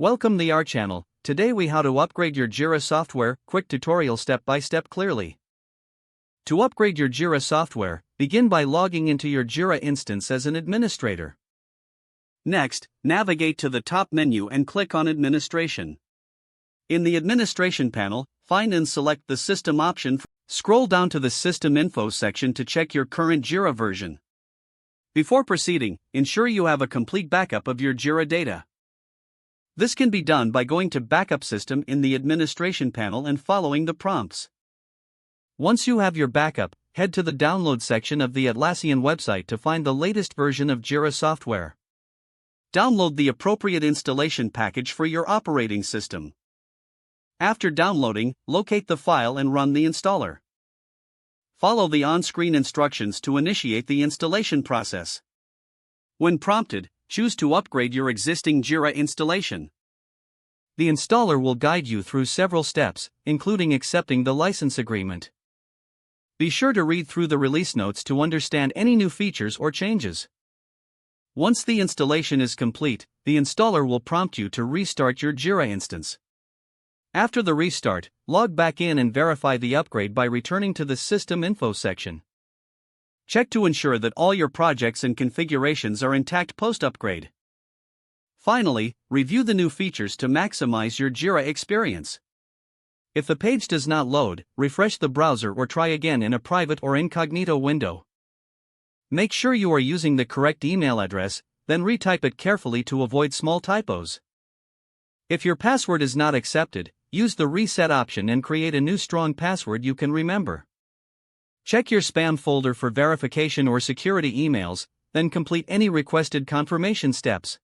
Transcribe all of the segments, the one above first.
Welcome the our channel. Today we how to upgrade your JIRA software, quick tutorial step by step clearly. To upgrade your JIRA software, begin by logging into your JIRA instance as an administrator. Next, navigate to the top menu and click on Administration. In the Administration panel, find and select the System option. Scroll down to the System Info section to check your current JIRA version. Before proceeding, ensure you have a complete backup of your JIRA data. This can be done by going to Backup System in the Administration panel and following the prompts. Once you have your backup, head to the Download section of the Atlassian website to find the latest version of JIRA software. Download the appropriate installation package for your operating system. After downloading, locate the file and run the installer. Follow the on-screen instructions to initiate the installation process. When prompted, choose to upgrade your existing JIRA installation. The installer will guide you through several steps, including accepting the license agreement. Be sure to read through the release notes to understand any new features or changes. Once the installation is complete, the installer will prompt you to restart your JIRA instance. After the restart, log back in and verify the upgrade by returning to the System Info section. Check to ensure that all your projects and configurations are intact post-upgrade. Finally, review the new features to maximize your JIRA experience. If the page does not load, refresh the browser or try again in a private or incognito window. Make sure you are using the correct email address, then retype it carefully to avoid small typos. If your password is not accepted, use the reset option and create a new strong password you can remember. Check your spam folder for verification or security emails, then complete any requested confirmation steps.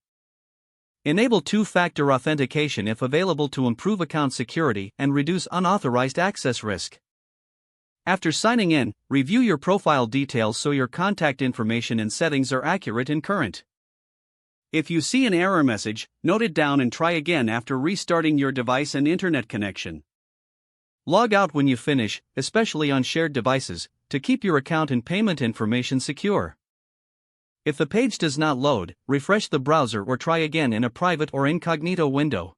Enable two-factor authentication if available to improve account security and reduce unauthorized access risk. After signing in, review your profile details so your contact information and settings are accurate and current. If you see an error message, note it down and try again after restarting your device and internet connection. Log out when you finish, especially on shared devices, to keep your account and payment information secure. If the page does not load, refresh the browser or try again in a private or incognito window.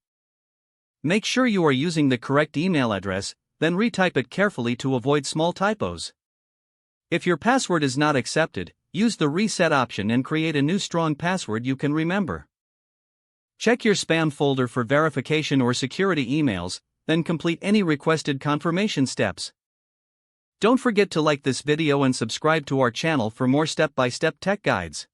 Make sure you are using the correct email address, then retype it carefully to avoid small typos. If your password is not accepted, use the reset option and create a new strong password you can remember. Check your spam folder for verification or security emails, then complete any requested confirmation steps. Don't forget to like this video and subscribe to our channel for more step-by-step tech guides.